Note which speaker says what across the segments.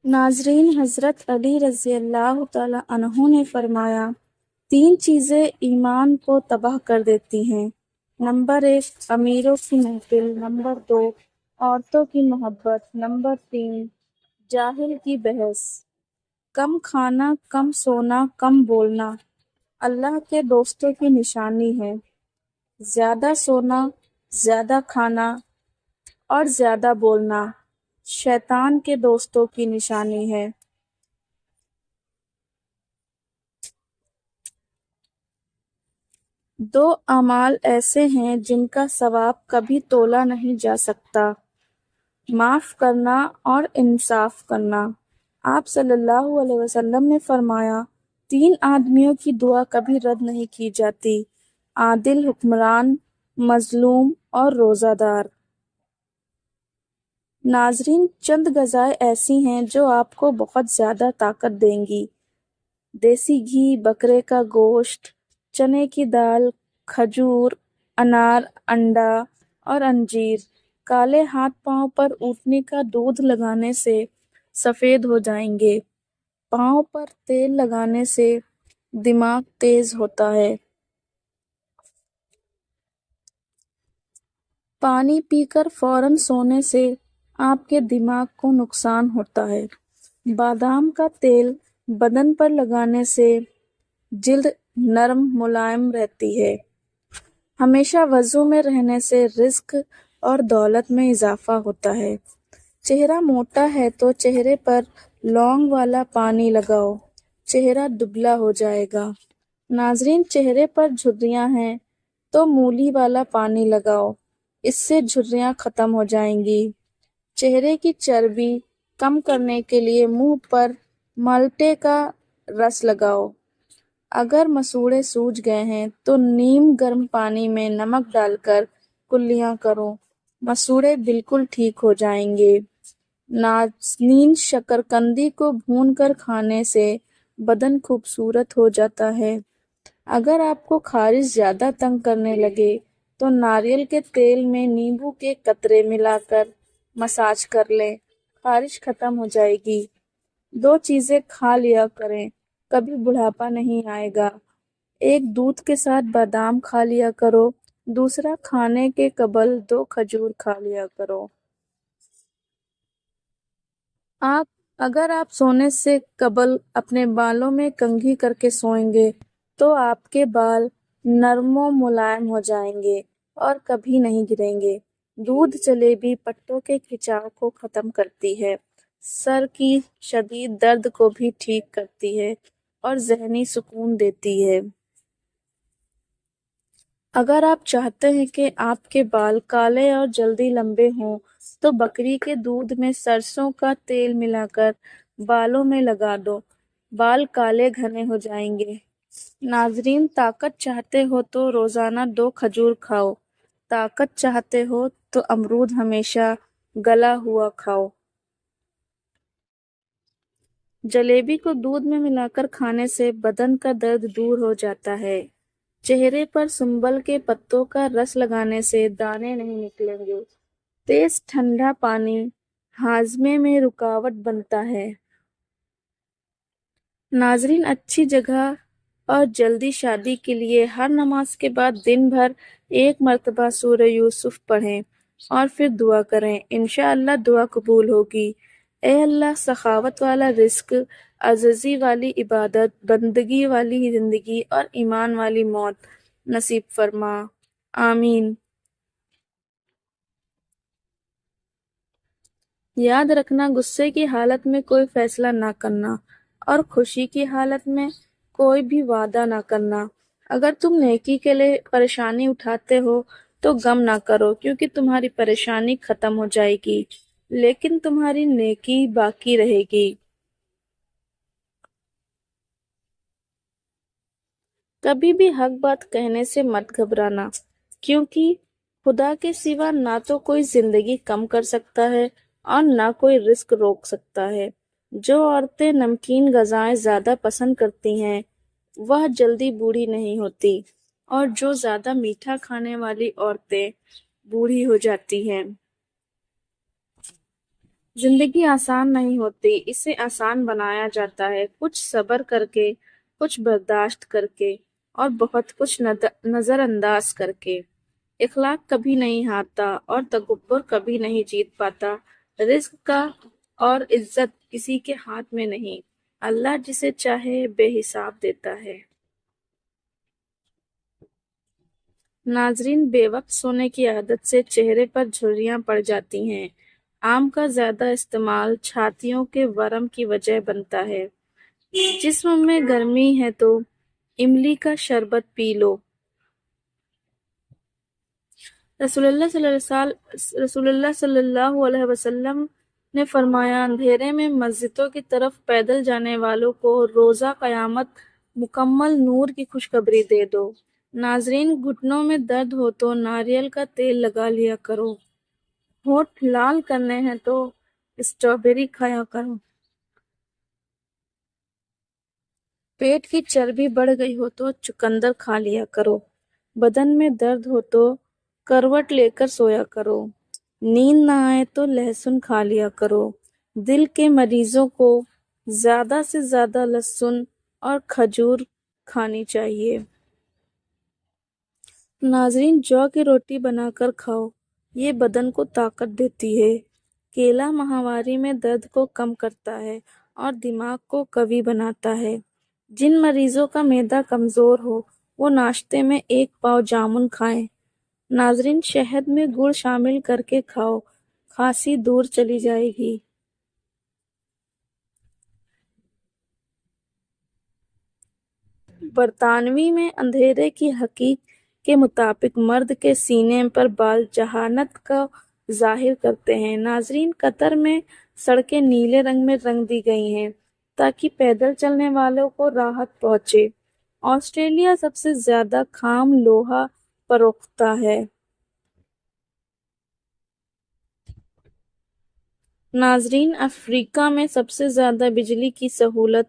Speaker 1: ناظرین، حضرت علی رضی اللہ تعالی عنہ نے فرمایا، 3 چیزیں ایمان کو تباہ کر دیتی ہیں۔ نمبر 1، امیروں کی محفل۔ نمبر 2، عورتوں کی محبت۔ نمبر 3، جاہل کی بحث۔ کم کھانا، کم سونا، کم بولنا اللہ کے دوستوں کی نشانی ہے۔ زیادہ سونا، زیادہ کھانا اور زیادہ بولنا شیطان کے دوستوں کی نشانی ہے۔ دو اعمال ایسے ہیں جن کا ثواب کبھی تولا نہیں جا سکتا، معاف کرنا اور انصاف کرنا۔ آپ صلی اللہ علیہ وسلم نے فرمایا، 3 آدمیوں کی دعا کبھی رد نہیں کی جاتی: عادل حکمران، مظلوم اور روزہ دار۔ ناظرین، چند غذائیں ایسی ہیں جو آپ کو بہت زیادہ طاقت دیں گی: دیسی گھی، بکرے کا گوشت، چنے کی دال، کھجور، انار، انڈا اور انجیر۔ کالے ہاتھ پاؤں پر اونٹنی کا دودھ لگانے سے سفید ہو جائیں گے۔ پاؤں پر تیل لگانے سے دماغ تیز ہوتا ہے۔ پانی پی کر فوراً سونے سے آپ کے دماغ کو نقصان ہوتا ہے۔ بادام کا تیل بدن پر لگانے سے جلد نرم ملائم رہتی ہے۔ ہمیشہ وضو میں رہنے سے رزق اور دولت میں اضافہ ہوتا ہے۔ چہرہ موٹا ہے تو چہرے پر لونگ والا پانی لگاؤ، چہرہ دبلا ہو جائے گا۔ ناظرین، چہرے پر جھریاں ہیں تو مولی والا پانی لگاؤ، اس سے جھریاں ختم ہو جائیں گی۔ چہرے کی چربی کم کرنے کے لیے منہ پر مالٹے کا رس لگاؤ۔ اگر مسوڑھے سوج گئے ہیں تو نیم گرم پانی میں نمک ڈال کر کلیاں کرو، مسوڑھے بالکل ٹھیک ہو جائیں گے۔ ناظرین، شکرقندی کو بھون کر کھانے سے بدن خوبصورت ہو جاتا ہے۔ اگر آپ کو خارش زیادہ تنگ کرنے لگے تو ناریل کے تیل میں نیمبو کے قطرے ملا کر مساج کر لیں، خارش ختم ہو جائے گی۔ 2 چیزیں کھا لیا کریں، کبھی بڑھاپا نہیں آئے گا۔ ایک، دودھ کے ساتھ بادام کھا لیا کرو۔ دوسرا، کھانے کے قبل 2 کھجور کھا لیا کرو۔ اگر آپ سونے سے قبل اپنے بالوں میں کنگھی کر کے سوئیں گے تو آپ کے بال نرم و ملائم ہو جائیں گے اور کبھی نہیں گریں گے۔ دودھ جلیبی پٹوں کے کھچاؤ کو ختم کرتی ہے، سر کی شدید درد کو بھی ٹھیک کرتی ہے اور ذہنی سکون دیتی ہے۔ اگر آپ چاہتے ہیں کہ آپ کے بال کالے اور جلدی لمبے ہوں تو بکری کے دودھ میں سرسوں کا تیل ملا کر بالوں میں لگا دو، بال کالے گھنے ہو جائیں گے۔ ناظرین، طاقت چاہتے ہو تو روزانہ 2 کھجور کھاؤ، طاقت چاہتے ہو تو امرود ہمیشہ گلا ہوا کھاؤ۔ جلیبی کو دودھ میں ملا کر کھانے سے بدن کا درد دور ہو جاتا ہے۔ چہرے پر سنبل کے پتوں کا رس لگانے سے دانے نہیں نکلیں گے۔ تیز ٹھنڈا پانی ہاضمے میں رکاوٹ بنتا ہے۔ ناظرین، اچھی جگہ اور جلدی شادی کے لیے ہر نماز کے بعد دن بھر 1 مرتبہ سورہ یوسف پڑھیں اور پھر دعا کریں، انشاءاللہ دعا قبول ہوگی۔ اے اللہ، سخاوت والا رزق، عاجزی والی عبادت، بندگی والی زندگی اور ایمان والی موت نصیب فرما، آمین۔ یاد رکھنا، غصے کی حالت میں کوئی فیصلہ نہ کرنا اور خوشی کی حالت میں کوئی بھی وعدہ نہ کرنا۔ اگر تم نیکی کے لیے پریشانی اٹھاتے ہو تو غم نہ کرو، کیونکہ تمہاری پریشانی ختم ہو جائے گی لیکن تمہاری نیکی باقی رہے گی۔ کبھی بھی حق بات کہنے سے مت گھبرانا، کیونکہ خدا کے سوا نہ تو کوئی زندگی کم کر سکتا ہے اور نہ کوئی رزق روک سکتا ہے۔ جو عورتیں نمکین غذائیں زیادہ پسند کرتی ہیں وہ جلدی بوڑھی نہیں ہوتی، اور جو زیادہ میٹھا کھانے والی عورتیں بوڑھی ہو جاتی ہیں۔ زندگی آسان نہیں ہوتی، اسے آسان بنایا جاتا ہے، کچھ صبر کر کے، کچھ برداشت کر کے اور بہت کچھ نظر انداز کر کے۔ اخلاق کبھی نہیں ہارتا اور تکبر کبھی نہیں جیت پاتا۔ رزق کا اور عزت کسی کے ہاتھ میں نہیں، اللہ جسے چاہے بے حساب دیتا ہے۔ ناظرین، بے وقت سونے کی عادت سے چہرے پر جھریاں پڑ جاتی ہیں۔ آم کا زیادہ استعمال چھاتیوں کے ورم کی وجہ بنتا ہے۔ جسم میں گرمی ہے تو املی کا شربت پی لو۔ رسول اللہ صلی اللہ علیہ وسلم نے فرمایا، اندھیرے میں مسجدوں کی طرف پیدل جانے والوں کو روزہ قیامت مکمل نور کی خوشخبری دے دو۔ ناظرین، گھٹنوں میں درد ہو تو ناریل کا تیل لگا لیا کرو۔ ہونٹ لال کرنے ہیں تو اسٹرابیری کھایا کرو۔ پیٹ کی چربی بڑھ گئی ہو تو چقندر کھا لیا کرو۔ بدن میں درد ہو تو کروٹ لے کر سویا کرو۔ نیند نہ آئے تو لہسن کھا لیا کرو۔ دل کے مریضوں کو زیادہ سے زیادہ لہسن اور کھجور کھانی چاہیے۔ ناظرین، جو کی روٹی بنا کر کھاؤ، یہ بدن کو طاقت دیتی ہے۔ کیلا ماہواری میں درد کو کم کرتا ہے اور دماغ کو قوی بناتا ہے۔ جن مریضوں کا معدہ کمزور ہو وہ ناشتے میں 1 پاؤ جامن کھائیں۔ ناظرین، شہد میں گڑ شامل کر کے کھاؤ، کھانسی دور چلی جائے گی۔ برطانوی میں اندھیرے کی حقیق کے مطابق مرد کے سینے پر بال جہانت کا ظاہر کرتے ہیں۔ ناظرین، قطر میں سڑکیں نیلے رنگ میں رنگ دی گئی ہیں تاکہ پیدل چلنے والوں کو راحت پہنچے۔ آسٹریلیا سب سے زیادہ خام لوہا فروختہ ہے۔ ناظرین، افریقہ میں سب سے زیادہ بجلی کی سہولت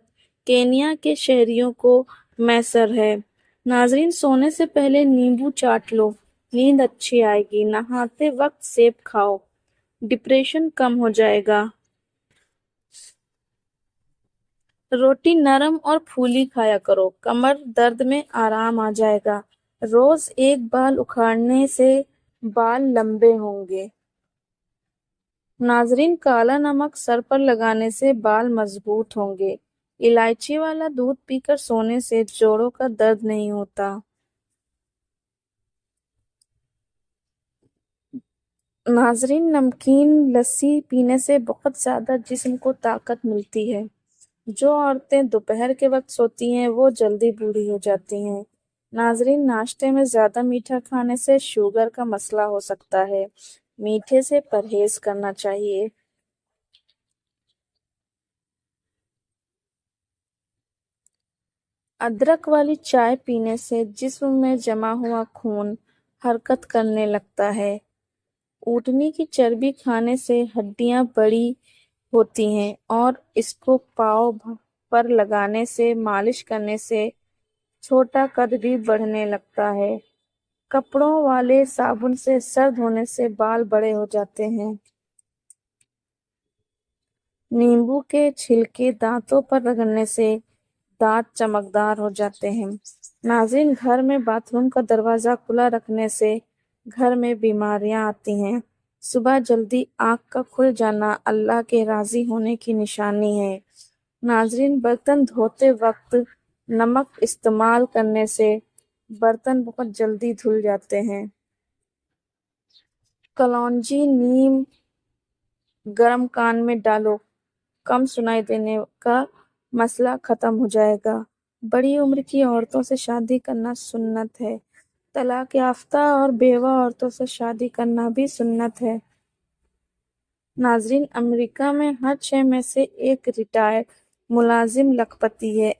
Speaker 1: کینیا کے شہریوں کو میسر ہے۔ ناظرین، سونے سے پہلے نیمبو چاٹ لو، نیند اچھی آئے گی۔ نہاتے وقت سیب کھاؤ، ڈپریشن کم ہو جائے گا۔ روٹی نرم اور پھولی کھایا کرو، کمر درد میں آرام آ جائے گا۔ روز 1 بال اکھاڑنے سے بال لمبے ہوں گے۔ ناظرین، کالا نمک سر پر لگانے سے بال مضبوط ہوں گے۔ الائچی والا دودھ پی کر سونے سے جوڑوں کا درد نہیں ہوتا۔ ناظرین، نمکین لسی پینے سے بہت زیادہ جسم کو طاقت ملتی ہے۔ جو عورتیں دوپہر کے وقت سوتی ہیں وہ جلدی بوڑھی ہو جاتی ہیں۔ ناظرین، ناشتے میں زیادہ میٹھا کھانے سے شوگر کا مسئلہ ہو سکتا ہے، میٹھے سے پرہیز کرنا چاہیے۔ ادرک والی چائے پینے سے جسم میں جمع ہوا خون حرکت کرنے لگتا ہے۔ اونٹنی کی چربی کھانے سے ہڈیاں بڑی ہوتی ہیں اور اس کو پاؤں پر لگانے سے، مالش کرنے سے چھوٹا قد بھی بڑھنے لگتا ہے۔ کپڑوں والے صابن سے سر دھونے سے بال بڑے ہو جاتے ہیں۔ نیمبو کے چھلکے دانتوں پر رگڑنے سے دانت چمکدار ہو جاتے ہیں۔ ناظرین، گھر میں باتھ روم کا دروازہ کھلا رکھنے سے گھر میں بیماریاں آتی ہیں۔ صبح جلدی آنکھ کا کھل جانا اللہ کے راضی ہونے کی نشانی ہے۔ ناظرین، برتن دھوتے وقت نمک استعمال کرنے سے برتن بہت جلدی دھل جاتے ہیں۔ کلونجی نیم گرم کان میں ڈالو، کم سنائی دینے کا مسئلہ ختم ہو جائے گا۔ بڑی عمر کی عورتوں سے شادی کرنا سنت ہے۔ طلاق یافتہ اور بیوہ عورتوں سے شادی کرنا بھی سنت ہے۔ ناظرین، امریکہ میں ہر 6 میں سے 1 ریٹائرڈ ملازم لکھپتی ہے۔